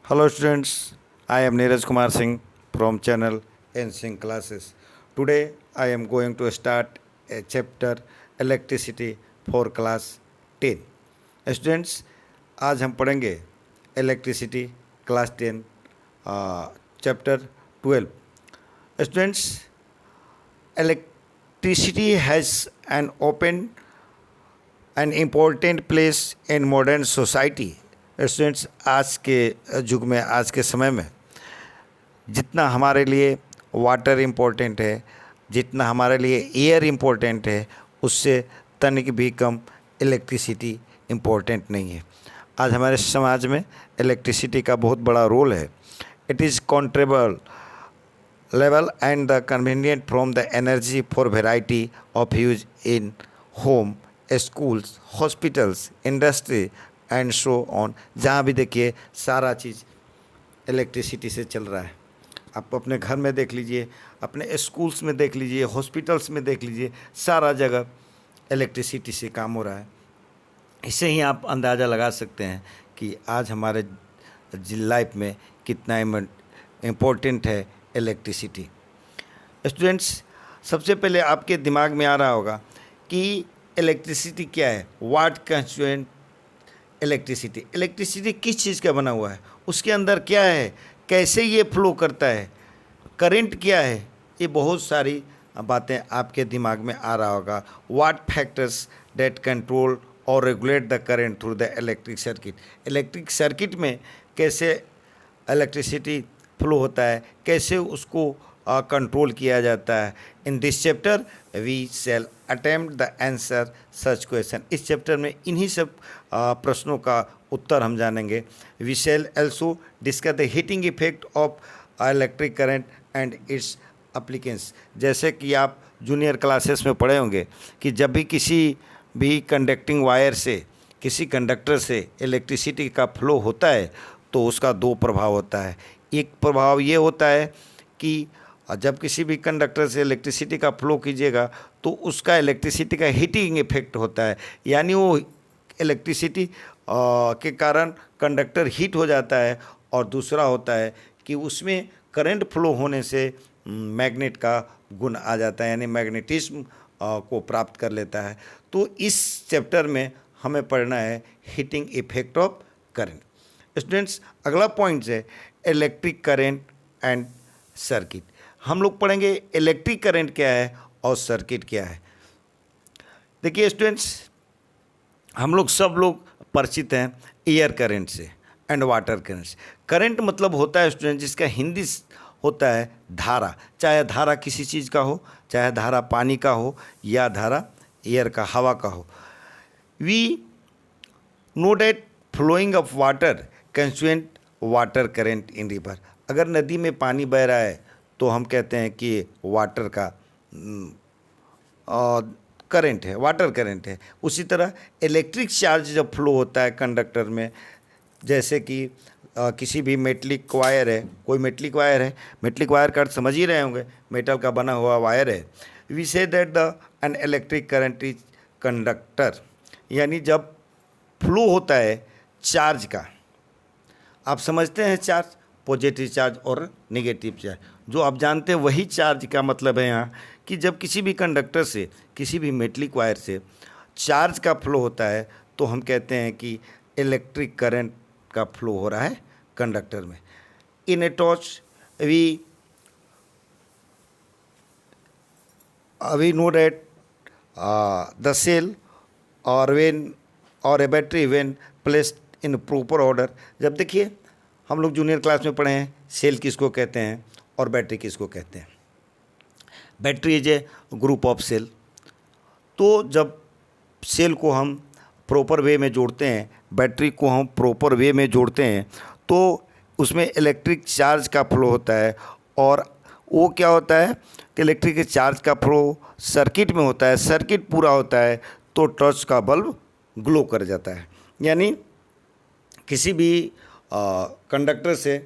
Hello students, I am Neeraj Kumar Singh from channel NSync Classes. Today I am going to start a chapter Electricity for class 10. Students, आज हम पढ़ेंगे Electricity class 10 chapter 12. Students, electricity has an important place in modern society. Students, आज के युग में, आज के समय में जितना हमारे लिए वाटर इम्पोर्टेंट है, जितना हमारे लिए एयर इम्पोर्टेंट है, उससे तनिक भी कम इलेक्ट्रिसिटी इम्पोर्टेंट नहीं है। आज हमारे समाज में इलेक्ट्रिसिटी का बहुत बड़ा रोल है। It is contributable level and the convenient from the energy for variety of use in home, schools, hospitals, industry and so on। जहाँ भी देखिए सारा चीज़ इलेक्ट्रिसिटी से चल रहा है। आप अपने घर में देख लीजिए, अपने स्कूल्स में देख लीजिए, हॉस्पिटल्स में देख लीजिए, सारा जगह इलेक्ट्रिसिटी से काम हो रहा है। इससे ही आप अंदाज़ा लगा सकते हैं कि आज हमारे लाइफ में कितना इम्पोर्टेंट है इलेक्ट्रिसिटी। स्टूडेंट्स, सबसे पहले आपके दिमाग में आ रहा होगा कि इलेक्ट्रिसिटी क्या है। व्हाट कंस्टिट्यूएंट इलेक्ट्रिसिटी, इलेक्ट्रिसिटी किस चीज़ का बना हुआ है, उसके अंदर क्या है, कैसे ये फ्लो करता है, करंट क्या है, ये बहुत सारी बातें आपके दिमाग में आ रहा होगा। व्हाट फैक्टर्स दैट कंट्रोल और regulate the current through the electric circuit, electric circuit में कैसे इलेक्ट्रिसिटी फ्लो होता है, कैसे उसको कंट्रोल किया जाता है। In this chapter we shall attempt the answer such question. इस चैप्टर में इन्हीं सब प्रश्नों का उत्तर हम जानेंगे। We shall also discuss the heating effect of electric current and its appliances. जैसे कि आप जूनियर क्लासेस में पढ़े होंगे कि जब भी किसी भी कंडक्टिंग वायर से, किसी कंडक्टर से इलेक्ट्रिसिटी का फ्लो होता है तो उसका दो प्रभाव होता है। एक प्रभाव ये होता है कि जब किसी भी कंडक्टर से इलेक्ट्रिसिटी का फ्लो कीजिएगा तो उसका इलेक्ट्रिसिटी का हीटिंग इफेक्ट होता है, यानी वो इलेक्ट्रिसिटी के कारण कंडक्टर हीट हो जाता है। और दूसरा होता है कि उसमें करंट फ्लो होने से मैग्नेट का गुण आ जाता है, यानी मैग्नेटिज्म को प्राप्त कर लेता है। तो इस चैप्टर में हमें पढ़ना है heating effect of current. Students, अगला पॉइंट है इलेक्ट्रिक करंट एंड सर्किट। हम लोग पढ़ेंगे इलेक्ट्रिक करंट क्या है और सर्किट क्या है। देखिए स्टूडेंट्स, हम सब लोग परिचित हैं एयर करंट से एंड वाटर करंट से। करंट मतलब होता है स्टूडेंट, जिसका हिंदी होता है धारा। चाहे धारा किसी चीज़ का हो, चाहे धारा पानी का हो या धारा एयर का, हवा का हो। We know that flowing of water constituent water current in river. अगर नदी में पानी बह रहा है तो हम कहते हैं कि वाटर का करंट है, वाटर करंट है। उसी तरह इलेक्ट्रिक चार्ज जब फ्लो होता है कंडक्टर में, जैसे कि किसी भी मेटलिक वायर है, कोई मेटलिक वायर है, मेटलिक वायर का अर्थ समझ ही रहे होंगे, मेटल का बना हुआ वायर है। We say that the an electric current is conductor, यानी जब फ्लो होता है चार्ज का, आप समझते हैं चार्ज, पॉजिटिव चार्ज और नेगेटिव चार्ज, जो आप जानते हैं वही चार्ज का मतलब है यहाँ कि जब किसी भी कंडक्टर से, किसी भी मेटलिक वायर से चार्ज का फ्लो होता है तो हम कहते हैं कि इलेक्ट्रिक करंट का फ्लो हो रहा है कंडक्टर में। In a torch we know that the cell और वेन और a battery when placed in proper order. जब देखिए हम लोग जूनियर क्लास में पढ़े हैं सेल किसको कहते हैं और बैटरी किसको कहते हैं। Battery is a group of cell. तो जब सेल को हम प्रॉपर वे में जोड़ते हैं, बैटरी को हम प्रॉपर वे में जोड़ते हैं, तो उसमें इलेक्ट्रिक चार्ज का फ्लो होता है। और वो क्या होता है कि इलेक्ट्रिक चार्ज का फ्लो सर्किट में होता है। सर्किट पूरा होता है तो टॉर्च का बल्ब ग्लो कर जाता है। यानी किसी भी कंडक्टर से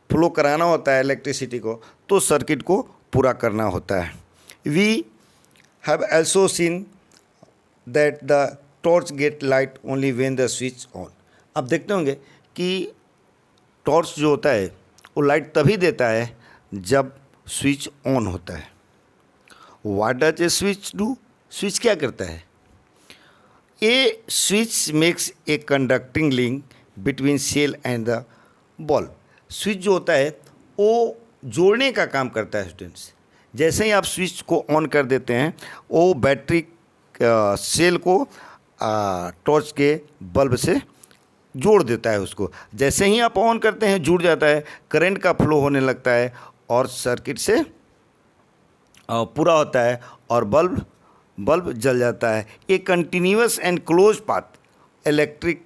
फ्लो कराना होता है इलेक्ट्रिसिटी को तो सर्किट को पूरा करना होता है। We have also seen that the torch get light only when the switch on. आप देखते होंगे कि टॉर्च जो होता है वो लाइट तभी देता है जब स्विच ऑन होता है। What does a switch do? Switch क्या करता है? A switch makes a conducting link between cell and the bulb. Switch जो होता है वो जोड़ने का काम करता है स्टूडेंट्स। जैसे ही आप स्विच को ऑन कर देते हैं वो बैटरी सेल को टॉर्च के बल्ब से जोड़ देता है उसको। जैसे ही आप ऑन करते हैं जुड़ जाता है, करंट का फ्लो होने लगता है और सर्किट से पूरा होता है और बल्ब जल जाता है। ए continuous and close path electric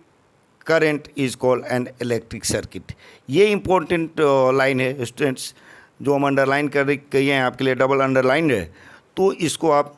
current is called an electric circuit. ये इंपॉर्टेंट लाइन है स्टूडेंट्स, जो हम अंडरलाइन कर कही हैं आपके लिए, डबल अंडरलाइन है, तो इसको आप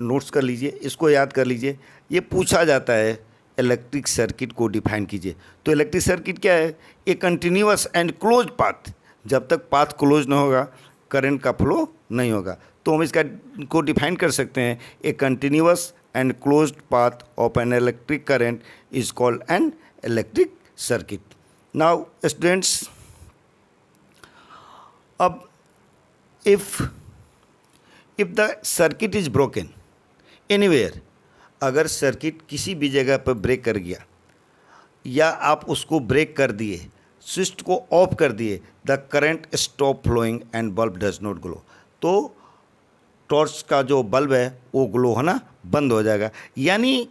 नोट्स कर लीजिए, इसको याद कर लीजिए। ये पूछा जाता है इलेक्ट्रिक सर्किट को डिफाइन कीजिए। तो इलेक्ट्रिक सर्किट क्या है? ए कंटिन्यूअस एंड क्लोज पाथ। जब तक पाथ क्लोज ना होगा करंट का फ्लो नहीं होगा। तो हम इसका को डिफाइन कर सकते हैं, a continuous and closed path of an electric current is called an electric circuit. Now students, अब if the circuit is broken anywhere, अगर सर्किट किसी भी जगह पर ब्रेक कर गया या आप उसको ब्रेक कर दिए, स्विच को ऑफ कर दिए, the current stop flowing and bulb does not glow, तो टॉर्च का जो बल्ब है वो ग्लो होना बंद हो जाएगा। यानी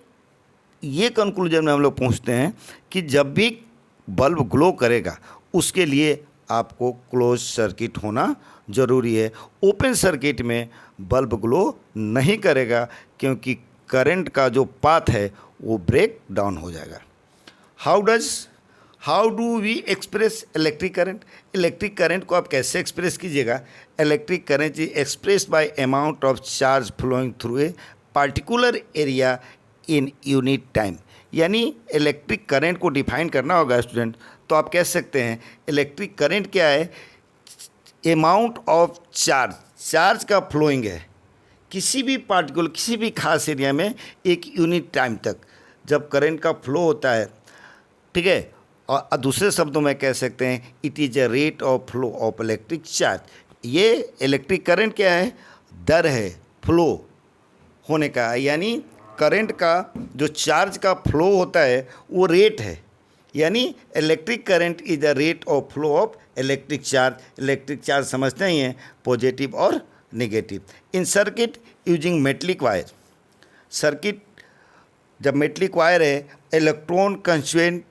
ये कंक्लूजन में हम लोग पहुँचते हैं कि जब भी बल्ब ग्लो करेगा उसके लिए आपको क्लोज सर्किट होना ज़रूरी है। ओपन सर्किट में बल्ब ग्लो नहीं करेगा क्योंकि करंट का जो पाथ है वो ब्रेक डाउन हो जाएगा। How do we express electric current? Electric current को आप कैसे एक्सप्रेस कीजिएगा? Electric current is expressed by amount of charge flowing through a particular area in unit time. यानी इलेक्ट्रिक करंट को डिफाइन करना होगा स्टूडेंट, तो आप कह सकते हैं इलेक्ट्रिक करंट क्या है? अमाउंट ऑफ चार्ज का फ्लोइंग है किसी भी पार्टिकुलर, किसी भी खास एरिया में एक यूनिट टाइम तक जब करंट का फ्लो होता है, ठीक है। और दूसरे शब्दों में कह सकते हैं it is a rate of flow of electric charge. ये इलेक्ट्रिक करंट क्या है? दर है फ्लो होने का, यानी करंट का जो चार्ज का फ्लो होता है वो रेट है। यानी electric current is the rate of flow of electric charge. Electric charge समझते ही हैं, पॉजिटिव और negative. In circuit using metallic wire, circuit जब मेटलिक वायर है, electron constraint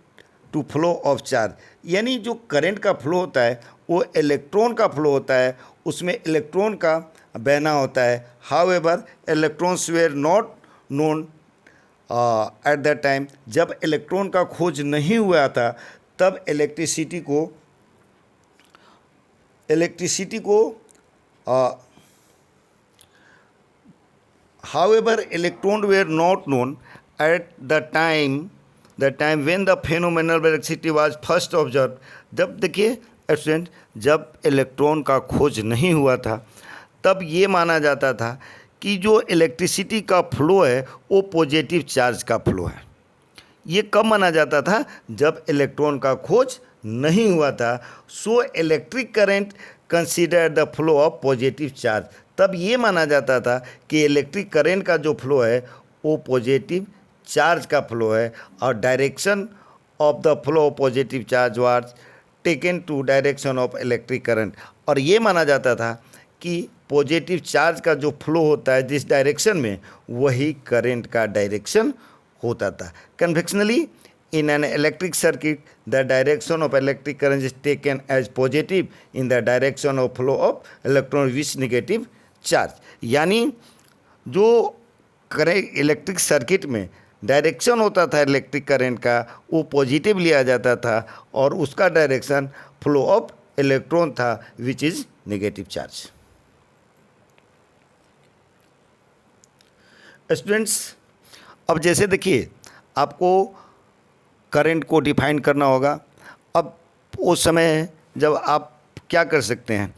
to flow of charge, यानी जो करंट का फ्लो होता है वो इलेक्ट्रॉन का फ्लो होता है, उसमें इलेक्ट्रॉन का बहना होता है। However electrons were not known at that time, जब इलेक्ट्रॉन का खोज नहीं हुआ था तब इलेक्ट्रिसिटी को however electrons were not known at the time when the phenomenal electricity was first observed। जब देखिए स्टूडेंट, जब इलेक्ट्रॉन का खोज नहीं हुआ था तब ये माना जाता था कि जो इलेक्ट्रिसिटी का फ्लो है वो पॉजिटिव चार्ज का फ्लो है। ये कब माना जाता था? जब इलेक्ट्रॉन का खोज नहीं हुआ था। So electric current consider the flow of positive charge, तब ये माना जाता था कि इलेक्ट्रिक करंट का जो फ्लो है वो पॉजिटिव चार्ज का फ्लो है और direction of the flow of positive charge was taken to direction of electric current. और ये माना जाता था कि पॉजिटिव चार्ज का जो फ्लो होता है जिस डायरेक्शन में, वही करंट का डायरेक्शन होता था। Conventionally in an electric circuit the direction of electric current is taken as positive in the direction of flow of electron with negative charge। यानी जो करंट इलेक्ट्रिक सर्किट में डायरेक्शन होता था इलेक्ट्रिक करंट का वो positive लिया जाता था और उसका डायरेक्शन फ्लो ऑफ इलेक्ट्रॉन था which is negative charge. Students, अब जैसे देखिए आपको करंट को डिफाइन करना होगा। अब उस समय जब आप क्या कर सकते हैं,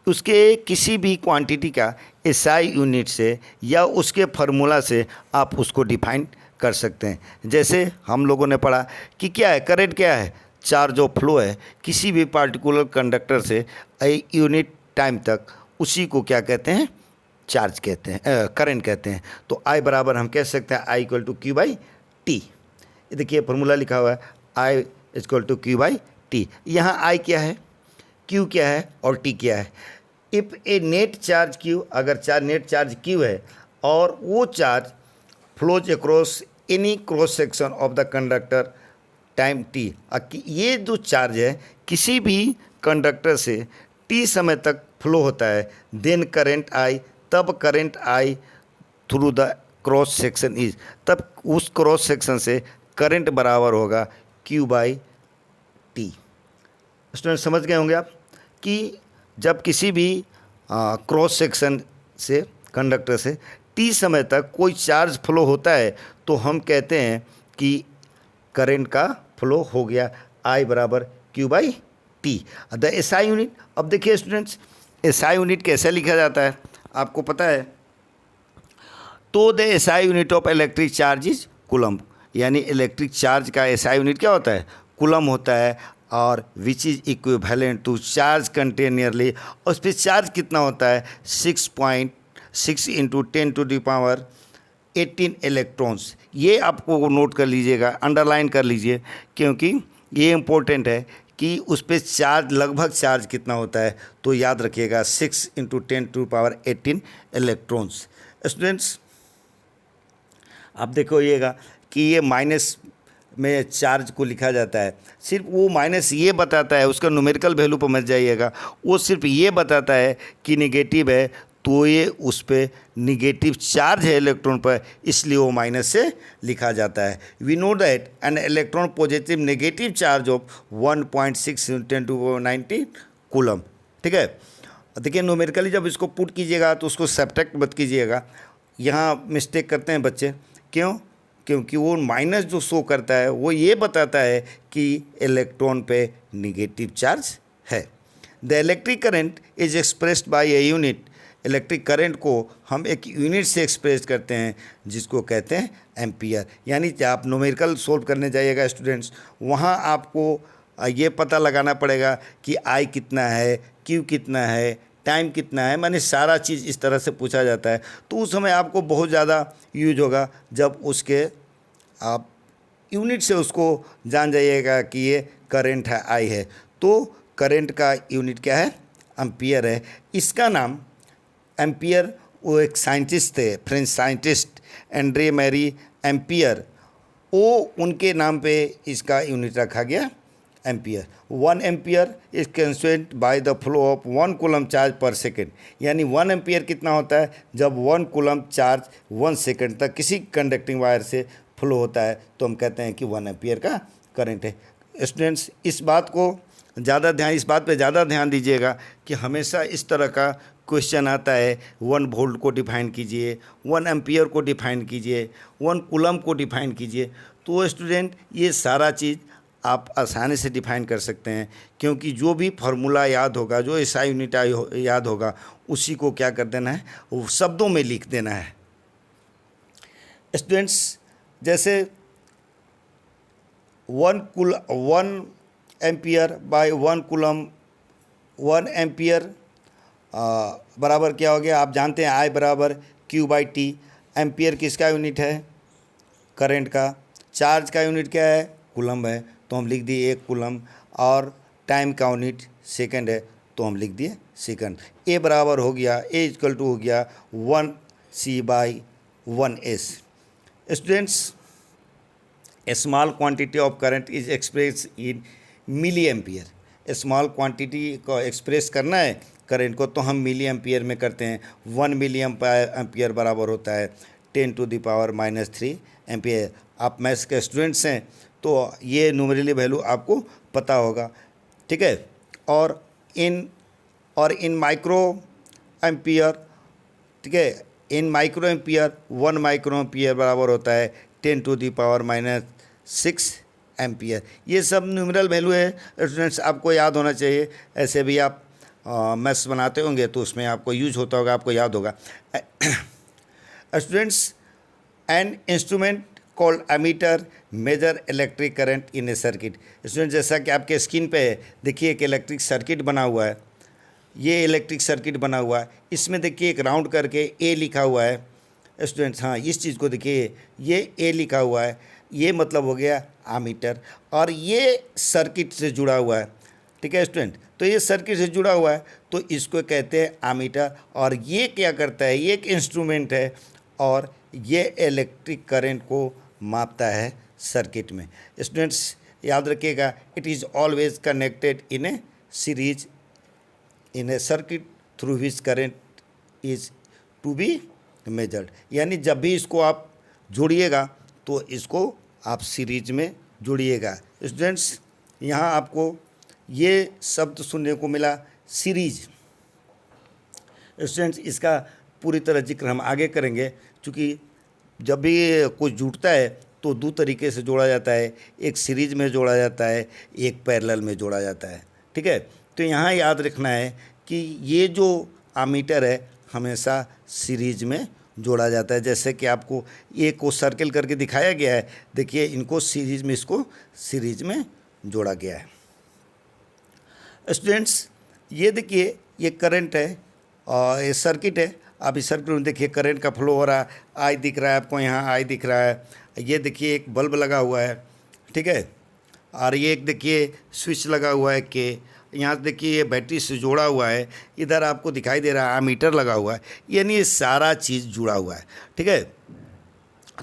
उसके किसी भी क्वांटिटी का एसआई यूनिट से या उसके फार्मूला से आप उसको डिफाइन कर सकते हैं। जैसे हम लोगों ने पढ़ा कि क्या है करंट, क्या है चार्ज ऑफ फ्लो है किसी भी पार्टिकुलर कंडक्टर से ए यूनिट टाइम तक, उसी को क्या कहते हैं, चार्ज कहते हैं, करंट कहते हैं। तो आई बराबर हम कह सकते हैं I equal to Q by T. ये देखिए फॉर्मूला लिखा हुआ है I equal to Q by T. यहाँ आई क्या है, क्यू क्या है और टी क्या है। If A net charge Q, अगर नेट चार्ज क्यू है और वो charge flows across any cross section of the conductor time T, ये जो चार्ज है किसी भी कंडक्टर से टी समय तक फ्लो होता है, देन करंट आई, तब current I through the cross section is, तब उस क्रॉस सेक्शन से करंट बराबर होगा क्यू बाई टी। स्टूडेंट समझ गए होंगे आप कि जब किसी भी क्रॉस सेक्शन से कंडक्टर से टी समय तक कोई चार्ज फ्लो होता है तो हम कहते हैं कि करंट का फ्लो हो गया, आई बराबर Q by T. The SI unit, अब देखिए स्टूडेंट्स एसआई यूनिट कैसे लिखा जाता है आपको पता है। तो the SI unit of electric charge is coulomb, यानी इलेक्ट्रिक चार्ज का एसआई यूनिट क्या होता है, कूलम होता है, और which is equivalent to charge contain nearly, और उस पर चार्ज कितना होता है 6.6 इंटू 10⁻18 इलेक्ट्रॉन्स। ये आपको नोट कर लीजिएगा, अंडरलाइन कर लीजिए, क्योंकि ये इम्पोर्टेंट है कि उस पर चार्ज लगभग चार्ज कितना होता है, तो याद रखिएगा 6 इंटू 10⁻18 इलेक्ट्रॉन्स। स्टूडेंट्स आप देखिएगा कि ये माइनस में चार्ज को लिखा जाता है, सिर्फ वो माइनस ये बताता है, उसका न्यूमेरिकल वैल्यू पर मत जाइएगा, वो सिर्फ ये बताता है कि नेगेटिव है, तो ये उस पर निगेटिव चार्ज है इलेक्ट्रॉन पर, इसलिए वो माइनस से लिखा जाता है। We know that an electron positive negative charge of 1.6 × 10⁻90 coulomb. ठीक है, देखिए न्यूमेरिकली जब इसको पुट कीजिएगा तो उसको सब्ट्रैक्ट मत कीजिएगा, यहाँ मिस्टेक करते हैं बच्चे, क्यों, क्योंकि वो माइनस जो शो करता है वो ये बताता है कि इलेक्ट्रॉन पे निगेटिव चार्ज है। The electric current is expressed bye a unit, electric current को हम एक यूनिट से एक्सप्रेस करते हैं जिसको कहते हैं एम्पियर। यानी कि आप न्यूमेरिकल सोल्व करने जाइएगा स्टूडेंट्स, वहाँ आपको ये पता लगाना पड़ेगा कि आई कितना है, क्यू कितना है, टाइम कितना है, माने सारा चीज़ इस तरह से पूछा जाता है। तो उस समय आपको बहुत ज़्यादा यूज होगा जब उसके आप यूनिट से उसको जान जाइएगा कि ये करंट है, आई है, तो करंट का यूनिट क्या है, एम्पियर है। इसका नाम एम्पियर, वो एक साइंटिस्ट थे, French scientist André Marie Ampere, वो उनके नाम पे इसका यूनिट रखा गया ampere. 1 ampere is constant by the flow of 1 coulomb charge per second, यानी 1 एम्पियर कितना होता है, जब 1 कूलम चार्ज 1 सेकेंड तक किसी कंडक्टिंग वायर से फ्लो होता है तो हम कहते हैं कि 1 एम्पियर का करंट है। स्टूडेंट्स इस बात पे ज़्यादा ध्यान दीजिएगा कि हमेशा इस तरह का क्वेश्चन आता है, 1 वोल्ट को डिफाइन कीजिए, 1 एम्पियर को डिफाइन कीजिए, 1 कूलम को डिफाइन कीजिए। तो स्टूडेंट ये सारा चीज़ आप आसानी से डिफाइन कर सकते हैं, क्योंकि जो भी फार्मूला याद होगा, जो एसआई यूनिट याद होगा, उसी को क्या कर देना है, वो शब्दों में लिख देना है। स्टूडेंट्स जैसे 1 एम्पियर बाय 1 कूलम, 1 एम्पियर बराबर क्या हो गया, आप जानते हैं आई बराबर क्यू बाई टी। एम्पियर किसका यूनिट है, करंट का। चार्ज का यूनिट क्या है, कूलम है, तो हम लिख दिए 1 कूलम, और टाइम का यूनिट सेकंड है तो हम लिख दिए सेकंड। ए बराबर हो गया, ए इक्वल टू हो गया 1c by 1s। Students a small quantity of current is express in milliampere. Small quantity को एक्सप्रेस करना है करंट को तो हम मिली एम्पियर में करते हैं। 1 मिली एम्पियर बराबर होता है 10⁻³ एम्पियर। आप मैथ्स के स्टूडेंट्स हैं तो ये न्यूमेरिकल वैल्यू आपको पता होगा, ठीक है। और इन माइक्रो एम्पियर, ठीक है, इन माइक्रो एम्पियर 1 माइक्रो एम्पियर बराबर होता है 10⁻⁶ एम्पियर। ये सब न्यूमेरिकल वैल्यू है स्टूडेंट्स, आपको याद होना चाहिए। ऐसे भी आप मैथ्स बनाते होंगे तो उसमें आपको यूज होता होगा, आपको याद होगा। Students an instrument called ammeter measure electric current in a circuit. इसमें जैसा कि आपके स्क्रीन पे है, देखिए एक इलेक्ट्रिक सर्किट बना हुआ है, ये इलेक्ट्रिक सर्किट बना हुआ है, इसमें देखिए एक राउंड करके ए लिखा हुआ है स्टूडेंट्स। हाँ, इस चीज़ को देखिए, ये ए लिखा हुआ है, ये मतलब हो गया एमीटर, और ये सर्किट से जुड़ा हुआ है। ठीक है स्टूडेंट, तो ये सर्किट से जुड़ा हुआ है तो इसको कहते हैं एमीटर। और ये क्या करता है, ये एक इंस्ट्रूमेंट है और ये इलेक्ट्रिक करंट को मापता है सर्किट में। स्टूडेंट्स याद रखिएगा, it is always connected in a series in a circuit through which current is to be measured. यानी जब भी इसको आप जोड़िएगा तो इसको आप सीरीज में जोड़िएगा। स्टूडेंट्स यहाँ आपको ये शब्द सुनने को मिला, सीरीज। स्टूडेंट्स इसका पूरी तरह जिक्र हम आगे करेंगे, क्योंकि जब भी कुछ जुड़ता है तो दो तरीके से जोड़ा जाता है, एक सीरीज में जोड़ा जाता है, एक पैरेलल में जोड़ा जाता है। ठीक है, तो यहाँ याद रखना है कि ये जो एमीटर है हमेशा सीरीज में जोड़ा जाता है। जैसे कि आपको एक को सर्किल करके दिखाया गया है, देखिए इनको सीरीज में, इसको सीरीज में जोड़ा गया है। स्टूडेंट्स ये देखिए, ये करंट है और ये सर्किट है। आप इस सर्किट में देखिए करंट का फ्लो हो रहा है, आई दिख रहा है आपको, यहाँ आई दिख रहा है। ये देखिए एक बल्ब लगा हुआ है, ठीक है, और ये एक देखिए स्विच लगा हुआ है के, यहाँ देखिए ये बैटरी से जोड़ा हुआ है, इधर आपको दिखाई दे रहा है एमीटर लगा हुआ है, यानी ये सारा चीज़ जुड़ा हुआ है। ठीक है,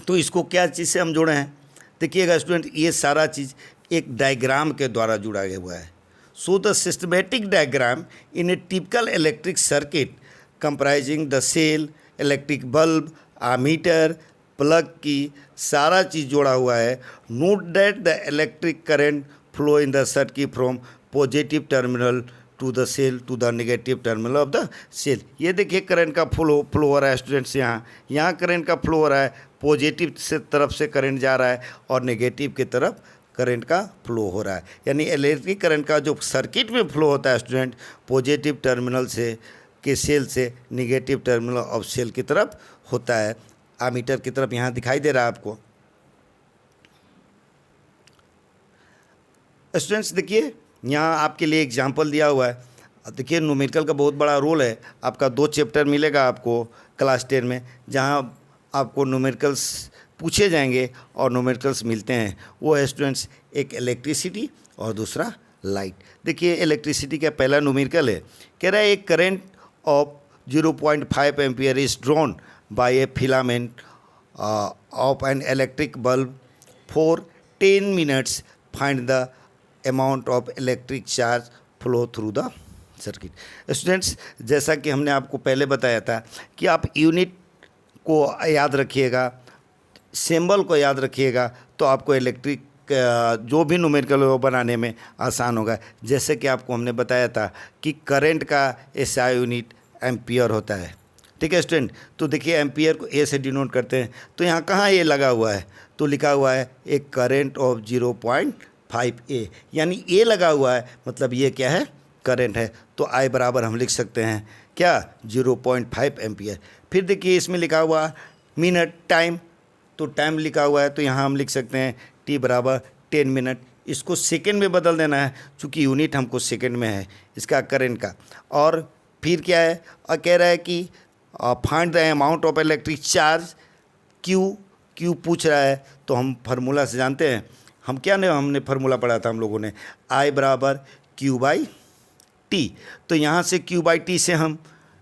तो इसको क्या चीज़ से हम जोड़े हैं, देखिएगा स्टूडेंट, ये सारा चीज़ एक डायग्राम के द्वारा जुड़ा गया हुआ है। So the systematic diagram in a typical electric circuit comprising the cell, electric bulb, ammeter, plug की सारा चीज़ जोड़ा हुआ है। Note that the electric current flow in the circuit from positive terminal to the cell to the negative terminal of the cell. ये देखिए current का flow हो रहा है स्टूडेंट्स, यहाँ करंट का फ्लो हो रहा है, पॉजिटिव से तरफ से करंट जा रहा है और नेगेटिव की तरफ करंट का फ्लो हो रहा है। यानी इलेक्ट्रिक करंट का जो सर्किट में फ्लो होता है स्टूडेंट, पॉजिटिव टर्मिनल से के सेल से नेगेटिव टर्मिनल ऑफ सेल की तरफ होता है, एमीटर की तरफ यहाँ दिखाई दे रहा है आपको। स्टूडेंट्स देखिए यहाँ आपके लिए एग्जांपल दिया हुआ है। देखिए न्यूमेरिकल का बहुत बड़ा रोल है, आपका 2 चैप्टर मिलेगा आपको क्लास 10 में, जहाँ आपको न्यूमेरिकल्स पूछे जाएंगे और न्यूमेरिकल्स मिलते हैं। वो है स्टूडेंट्स एक इलेक्ट्रिसिटी और दूसरा लाइट। देखिए इलेक्ट्रिसिटी का पहला न्यूमेरिकल है, कह रहा है एक current of 0.5 ampere is drawn by A filament of an electric bulb for 10 minutes, find the amount of electric charge flow through the circuit. Students जैसा कि हमने आपको पहले बताया था कि आप यूनिट को याद रखिएगा, सिंबल को याद रखिएगा, तो आपको इलेक्ट्रिक जो भी न्यूमेरिकल हो बनाने में आसान होगा। जैसे कि आपको हमने बताया था कि करंट का एसआई यूनिट एम्पियर होता है। ठीक है स्टूडेंट, तो देखिए एम्पियर को ए से डिनोट करते हैं, तो यहाँ कहाँ ए लगा हुआ है, तो लिखा हुआ है एक करंट ऑफ 0.5 ए, यानी ए लगा हुआ है मतलब ये क्या है, करंट है। तो आई बराबर हम लिख सकते हैं क्या, 0.5 एम्पियर। फिर देखिए इसमें लिखा हुआ मिनट टाइम, तो टाइम लिखा हुआ है तो यहाँ हम लिख सकते हैं टी बराबर 10 मिनट। इसको सेकेंड में बदल देना है क्योंकि यूनिट हमको सेकेंड में है इसका करंट का। और फिर क्या है, और कह रहा है कि find the amount of electric charge, Q पूछ रहा है, तो हम फार्मूला से जानते हैं, हम क्या नहीं, हमने फार्मूला पढ़ा था हम लोगों ने, आई बराबर क्यू बाई टी। तो यहाँ से क्यू बाई टी से हम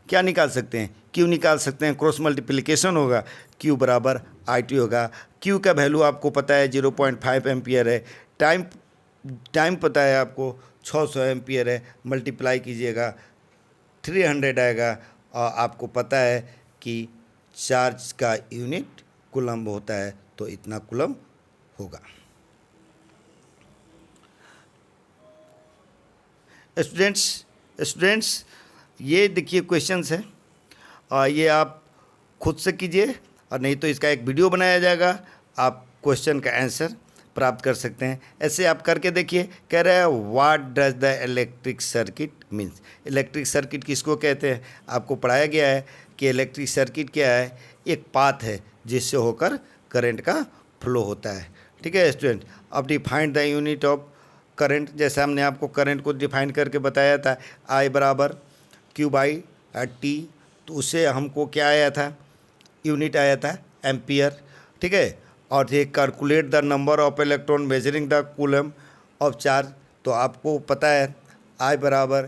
क्या निकाल सकते हैं, क्यू निकाल सकते हैं, क्रॉस मल्टीप्लिकेशन होगा, क्यू बराबर आई टी होगा। क्यू का वैल्यू आपको पता है 0.5 एम्पियर है, टाइम पता है आपको 600 एम्पियर है, मल्टीप्लाई कीजिएगा 300 आएगा, और आपको पता है कि चार्ज का यूनिट कूलम्ब होता है, तो इतना कूलम्ब होगा। स्टूडेंट्स ये देखिए क्वेश्चंस है, और ये आप खुद से कीजिए, और नहीं तो इसका एक वीडियो बनाया जाएगा, आप क्वेश्चन का आंसर प्राप्त कर सकते हैं। ऐसे आप करके देखिए। कह रहा है what does the electric circuit means, electric circuit किसको कहते हैं, आपको पढ़ाया गया है कि इलेक्ट्रिक सर्किट क्या है, एक पाथ है जिससे होकर करंट का फ्लो होता है। ठीक है स्टूडेंट, अब defined the unit of current, जैसे हमने आपको करंट को डिफाइन करके बताया था, I बराबर Q बाई टी, तो उससे हमको क्या आया था, यूनिट आया था एम्पियर। ठीक है, और ये calculate the number of electron measuring the coulomb of charge, तो आपको पता है I बराबर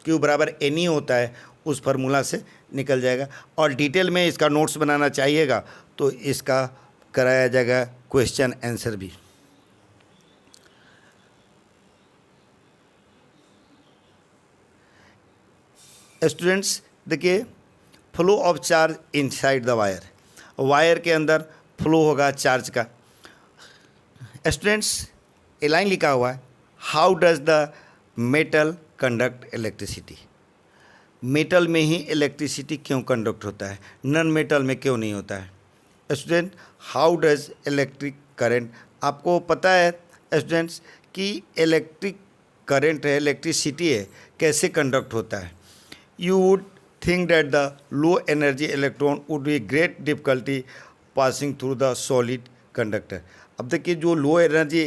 Q बराबर एन होता है, उस फार्मूला से निकल जाएगा। और डिटेल में इसका नोट्स बनाना चाहिएगा तो इसका कराया जाएगा क्वेश्चन आंसर भी। स्टूडेंट्स देखिए, flow of charge inside the wire, wire के अंदर फ्लो होगा चार्ज का। स्टूडेंट्स ए लाइन लिखा हुआ है, how does the metal conduct electricity, metal में ही इलेक्ट्रिसिटी क्यों कंडक्ट होता है, नॉन मेटल में क्यों नहीं होता है। Student how does electric current, आपको पता है स्टूडेंट्स कि इलेक्ट्रिक करंट है, इलेक्ट्रिसिटी है, कैसे कंडक्ट होता है। You would think that the low energy electron would be great difficulty passing through the solid conductor. अब देखिए जो लो एनर्जी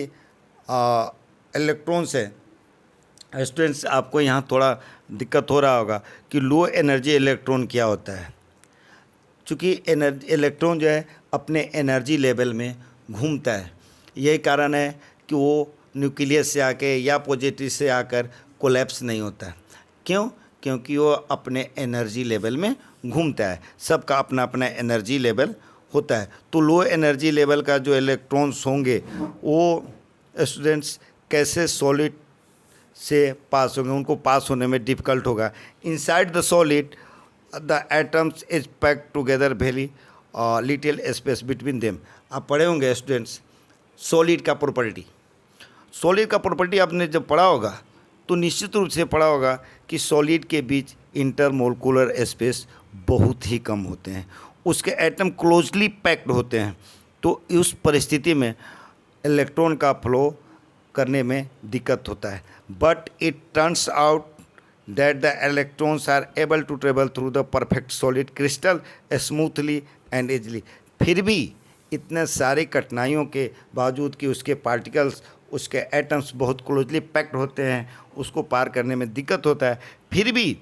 इलेक्ट्रॉन्स है स्टूडेंट्स, आपको यहाँ थोड़ा दिक्कत हो रहा होगा कि लो एनर्जी इलेक्ट्रॉन क्या होता है। चूँकि एनर्जी इलेक्ट्रॉन जो है अपने एनर्जी लेवल में घूमता है, यही कारण है कि वो न्यूक्लियस से आके या पॉजिटिव से आकर कोलैप्स नहीं होता है। क्यों? क्योंकि वो अपने एनर्जी लेवल में घूमता है, सबका अपना अपना एनर्जी लेवल होता है। तो लो एनर्जी लेवल का जो इलेक्ट्रॉन्स होंगे वो स्टूडेंट्स कैसे सॉलिड से पास होंगे, उनको पास होने में डिफ़िकल्ट होगा। Inside the solid the atoms is packed together very little space between them. आप पढ़े होंगे स्टूडेंट्स सॉलिड का प्रॉपर्टी, सॉलिड का प्रॉपर्टी आपने जब पढ़ा होगा तो निश्चित रूप से पढ़ा होगा कि सॉलिड के बीच इंटरमोलिकुलर स्पेस बहुत ही कम होते हैं, उसके एटम क्लोजली पैक्ड होते हैं। तो उस परिस्थिति में इलेक्ट्रॉन का फ्लो करने में दिक्कत होता है। But it turns out that the electrons are able to travel through the perfect solid crystal smoothly and easily. फिर भी इतने सारी कठिनाइयों के बावजूद कि उसके पार्टिकल्स, उसके एटम्स बहुत क्लोजली पैक्ड होते हैं, उसको पार करने में दिक्कत होता है, फिर भी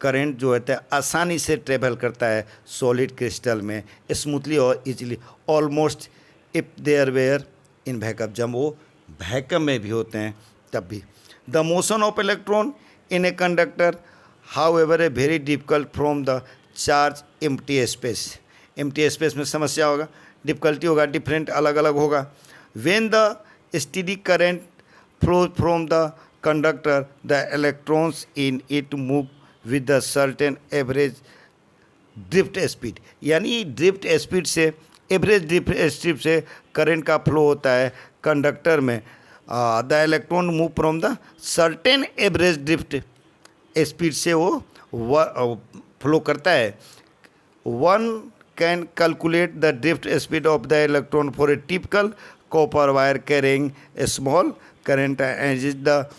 करंट जो होता है आसानी से ट्रेवल करता है सॉलिड क्रिस्टल में स्मूथली और easily, almost if there were in vacuum, जब वो वैक्यूम में भी होते हैं तब भी। The motion of electron in a conductor however a very difficult from the charge empty space. Empty space में समस्या होगा, डिफिकल्टी होगा, डिफरेंट अलग अलग होगा। When the steady current flow from the conductor the electrons in it move with the certain average drift speed, यानी drift speed से, average drift speed से करंट का फ्लो होता है कंडक्टर में। The electron move from the certain average drift speed से वो flow करता है। One can calculate the drift speed of the electron for a typical copper wire carrying a small current and is the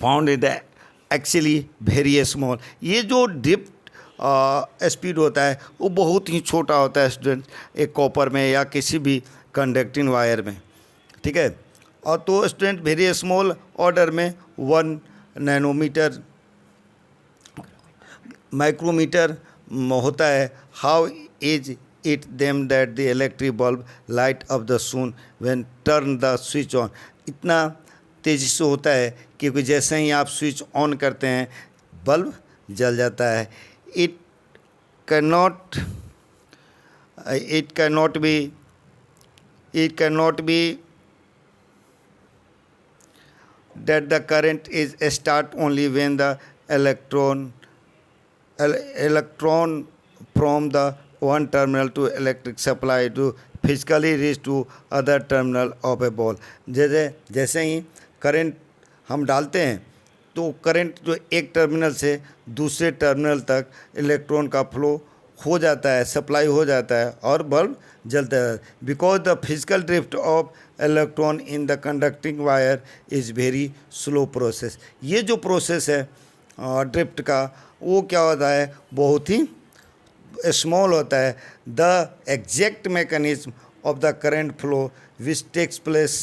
found in the actually very small. ये जो drift speed होता है वो बहुत ही छोटा होता है स्टूडेंट, एक कॉपर में या किसी भी कंडक्टिंग वायर में। ठीक है, और तो स्टूडेंट वेरी स्मॉल ऑर्डर में 1 नैनोमीटर माइक्रोमीटर होता है। How is it them that the electric bulb light of the soon when turn the switch on. इतना तेज़ी से होता है क्योंकि जैसे ही आप स्विच ऑन करते हैं बल्ब जल जाता है। It cannot be that the current is start only when the electron from the one terminal to electric supply to physically reach to other terminal of a ball। जैसे ही current हम डालते हैं तो करंट जो एक टर्मिनल से दूसरे terminal तक इलेक्ट्रॉन का फ्लो हो जाता है, सप्लाई हो जाता है और बल्ब जलता है। Because the physical drift of electron in the conducting wire is very slow process. ये जो प्रोसेस है ड्रिफ्ट का वो क्या होता है, बहुत ही स्मॉल होता है। The exact mechanism of the current flow which takes place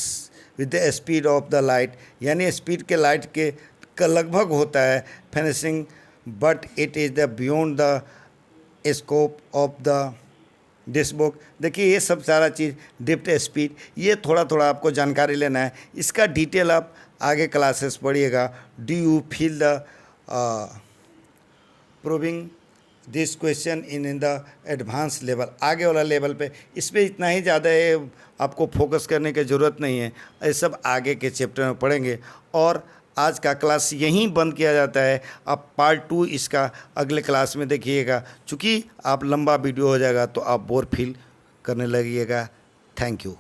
with the speed of the light, यानी स्पीड के लाइट के का लगभग होता है finishing, but it is the beyond the scope of the this book. देखिए ये सब सारा चीज़ ड्रिफ्ट स्पीड, ये थोड़ा थोड़ा आपको जानकारी लेना है, इसका डिटेल आप आगे क्लासेस पढ़िएगा। Do you feel the proving this question in the advance level, आगे वाला लेवल पे, इस पर इतना ही ज़्यादा है, आपको फोकस करने की ज़रूरत नहीं है, ये सब आगे के चैप्टर में पढ़ेंगे। और आज का क्लास यहीं बंद किया जाता है, आप पार्ट 2 इसका अगले क्लास में देखिएगा। चूँकि आप लंबा वीडियो हो जाएगा तो आप बोर फील करने लगिएगा। Thank you.